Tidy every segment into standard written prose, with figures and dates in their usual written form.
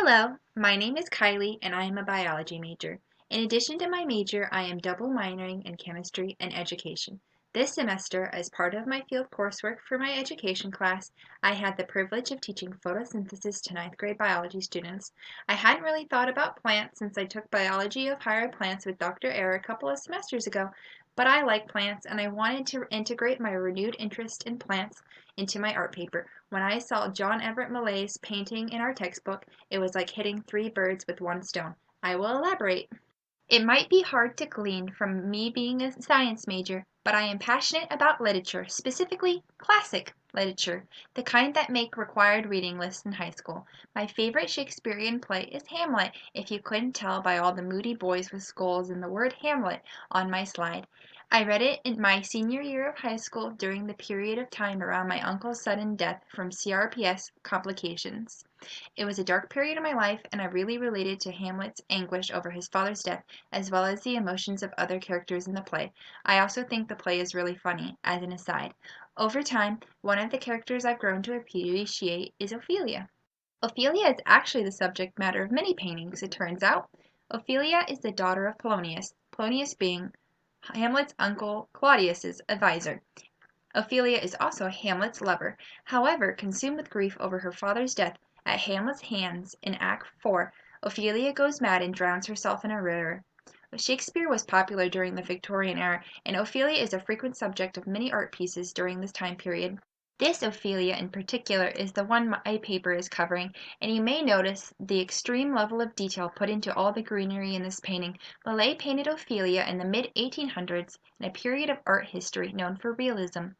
Hello, my name is Kylie and I am a biology major. In addition to my major, I am double minoring in chemistry and education. This semester, as part of my field coursework for my education class, I had the privilege of teaching photosynthesis to ninth grade biology students. I hadn't really thought about plants since I took biology of higher plants with Dr. Eyre a couple of semesters ago, but I like plants and I wanted to integrate my renewed interest in plants into my art paper. When I saw John Everett Millais' painting in our textbook, it was like hitting three birds with one stone. I will elaborate. It might be hard to glean from me being a science major, but I am passionate about literature, specifically classic literature, the kind that make required reading lists in high school. My favorite Shakespearean play is Hamlet, if you couldn't tell by all the moody boys with skulls and the word Hamlet on my slide. I read it in my senior year of high school during the period of time around my uncle's sudden death from CRPS complications. It was a dark period of my life, and I really related to Hamlet's anguish over his father's death, as well as the emotions of other characters in the play. I also think the play is really funny, as an aside. Over time, one of the characters I've grown to appreciate is Ophelia. Ophelia is actually the subject matter of many paintings, it turns out. Ophelia is the daughter of Polonius, Polonius being Hamlet's uncle Claudius's advisor. Ophelia is also Hamlet's lover. However, consumed with grief over her father's death at Hamlet's hands in Act 4, Ophelia goes mad and drowns herself in a river. Shakespeare was popular during the Victorian era, and Ophelia is a frequent subject of many art pieces during this time period. This Ophelia in particular is the one my paper is covering, and you may notice the extreme level of detail put into all the greenery in this painting. Millais painted Ophelia in the mid-1800s in a period of art history known for realism.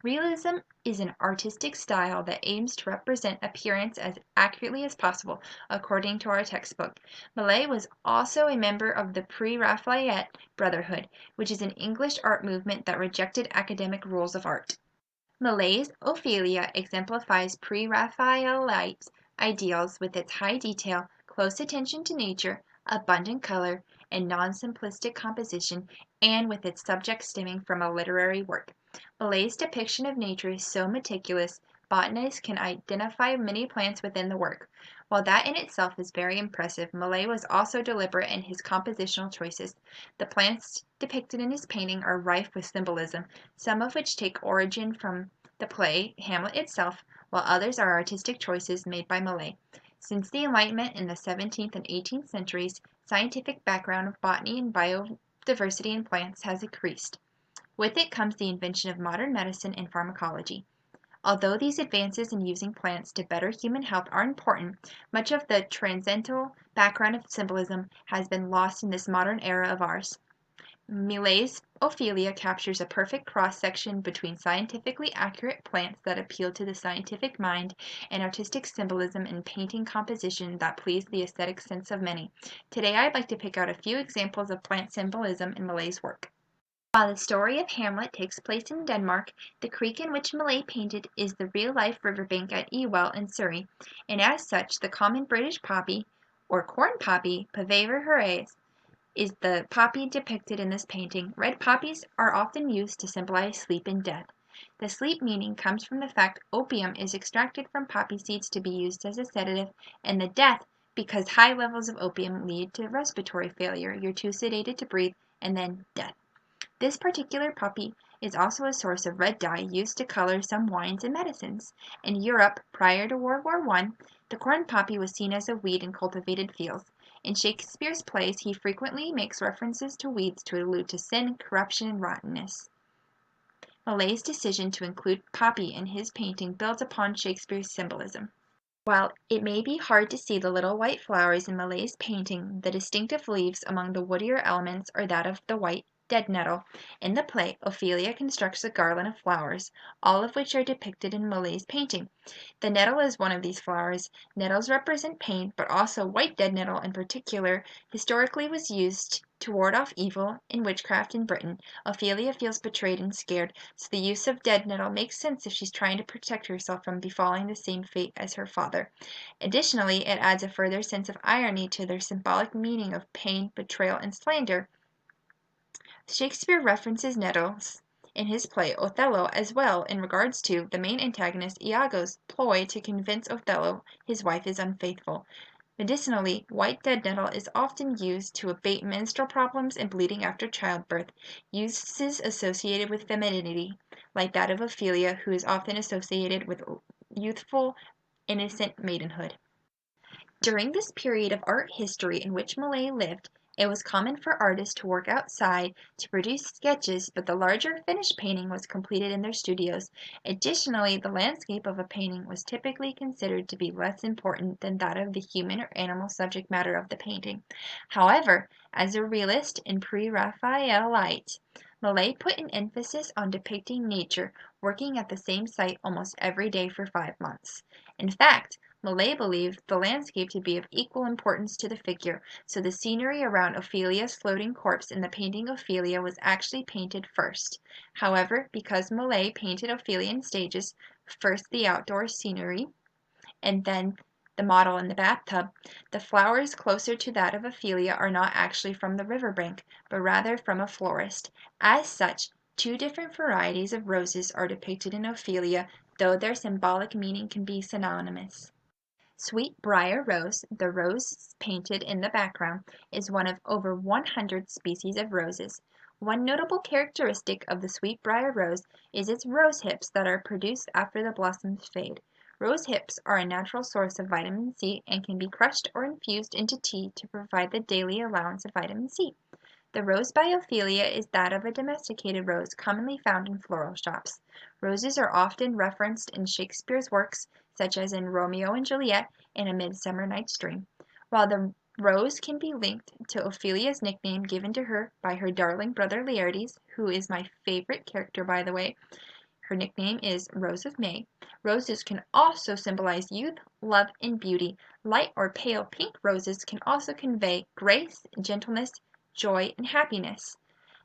Realism is an artistic style that aims to represent appearance as accurately as possible, according to our textbook. Millais was also a member of the Pre-Raphaelite Brotherhood, which is an English art movement that rejected academic rules of art. Millais' Ophelia exemplifies Pre-Raphaelite ideals with its high detail, close attention to nature, abundant color, and non-simplistic composition, and with its subject stemming from a literary work. Millais' depiction of nature is so meticulous, botanists can identify many plants within the work. While that in itself is very impressive, Millais was also deliberate in his compositional choices. The plants depicted in his painting are rife with symbolism, some of which take origin from the play Hamlet itself, while others are artistic choices made by Millais. Since the Enlightenment in the 17th and 18th centuries, scientific background of botany and biodiversity in plants has increased. With it comes the invention of modern medicine and pharmacology. Although these advances in using plants to better human health are important, much of the transcendental background of symbolism has been lost in this modern era of ours. Millais' Ophelia captures a perfect cross-section between scientifically accurate plants that appeal to the scientific mind and artistic symbolism in painting composition that please the aesthetic sense of many. Today I'd like to pick out a few examples of plant symbolism in Millais' work. While the story of Hamlet takes place in Denmark, the creek in which Millais painted is the real-life riverbank at Ewell in Surrey, and as such the common British poppy, or corn poppy, Papaver heraeus, is the poppy depicted in this painting. Red poppies are often used to symbolize sleep and death. The sleep meaning comes from the fact opium is extracted from poppy seeds to be used as a sedative, and the death because high levels of opium lead to respiratory failure, you're too sedated to breathe, and then death. This particular poppy is also a source of red dye used to color some wines and medicines. In Europe, prior to World War I, the corn poppy was seen as a weed in cultivated fields. In Shakespeare's plays, he frequently makes references to weeds to allude to sin, corruption, and rottenness. Millais' decision to include poppy in his painting builds upon Shakespeare's symbolism. While it may be hard to see the little white flowers in Millais' painting, the distinctive leaves among the woodier elements are that of the white dead nettle. In the play, Ophelia constructs a garland of flowers, all of which are depicted in Millais' painting. The nettle is one of these flowers. Nettles represent pain, but also white dead nettle in particular historically was used to ward off evil in witchcraft in Britain. Ophelia feels betrayed and scared, so the use of dead nettle makes sense if she's trying to protect herself from befalling the same fate as her father. Additionally, it adds a further sense of irony to their symbolic meaning of pain, betrayal, and slander. Shakespeare references nettles in his play Othello as well in regards to the main antagonist Iago's ploy to convince Othello his wife is unfaithful. Medicinally, white dead nettle is often used to abate menstrual problems and bleeding after childbirth, uses associated with femininity, like that of Ophelia, who is often associated with youthful, innocent maidenhood. During this period of art history in which Millais lived, it was common for artists to work outside to produce sketches, but the larger finished painting was completed in their studios. Additionally, the landscape of a painting was typically considered to be less important than that of the human or animal subject matter of the painting. However, as a realist in pre-Raphaelite, Millais put an emphasis on depicting nature, working at the same site almost every day for 5 months. In fact, Millais believed the landscape to be of equal importance to the figure, so the scenery around Ophelia's floating corpse in the painting Ophelia was actually painted first. However, because Millais painted Ophelia in stages, first the outdoor scenery, and then the model in the bathtub, the flowers closer to that of Ophelia are not actually from the riverbank, but rather from a florist. As such, two different varieties of roses are depicted in Ophelia, though their symbolic meaning can be synonymous. Sweet briar rose, the rose painted in the background, is one of over 100 species of roses. One notable characteristic of the sweet briar rose is its rose hips that are produced after the blossoms fade. Rose hips are a natural source of vitamin C and can be crushed or infused into tea to provide the daily allowance of vitamin C. The rose by Ophelia is that of a domesticated rose commonly found in floral shops. Roses are often referenced in Shakespeare's works, such as in Romeo and Juliet and A Midsummer Night's Dream. While the rose can be linked to Ophelia's nickname given to her by her darling brother Laertes, who is my favorite character by the way, her nickname is Rose of May. Roses can also symbolize youth, love, and beauty. Light or pale pink roses can also convey grace, gentleness, joy, and happiness.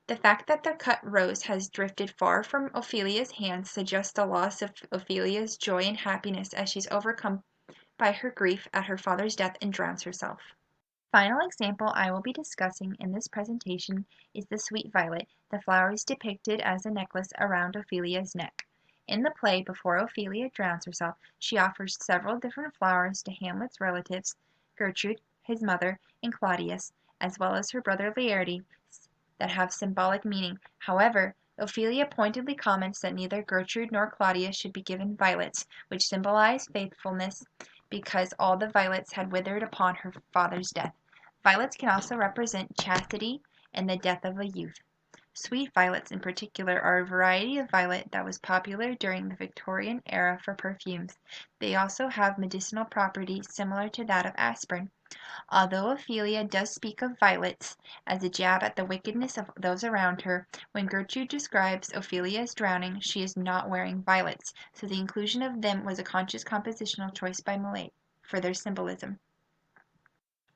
The fact that the cut rose has drifted far from Ophelia's hands suggests the loss of Ophelia's joy and happiness as she's overcome by her grief at her father's death and drowns herself. The final example I will be discussing in this presentation is the sweet violet. The flower is depicted as a necklace around Ophelia's neck. In the play, before Ophelia drowns herself, she offers several different flowers to Hamlet's relatives, Gertrude, his mother, and Claudius, as well as her brother Laertes, that have symbolic meaning. However, Ophelia pointedly comments that neither Gertrude nor Claudius should be given violets, which symbolize faithfulness, because all the violets had withered upon her father's death. Violets can also represent chastity and the death of a youth. Sweet violets in particular are a variety of violet that was popular during the Victorian era for perfumes. They also have medicinal properties similar to that of aspirin. Although Ophelia does speak of violets as a jab at the wickedness of those around her, when Gertrude describes Ophelia's drowning, she is not wearing violets, so the inclusion of them was a conscious compositional choice by Millais for their symbolism.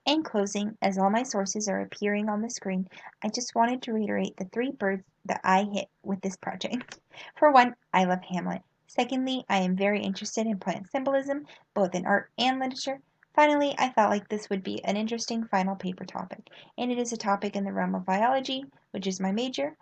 In closing, as all my sources are appearing on the screen, I just wanted to reiterate the 3 birds that I hit with this project. For one, I love Hamlet. Secondly, I am very interested in plant symbolism, both in art and literature. Finally, I felt like this would be an interesting final paper topic, and it is a topic in the realm of biology, which is my major,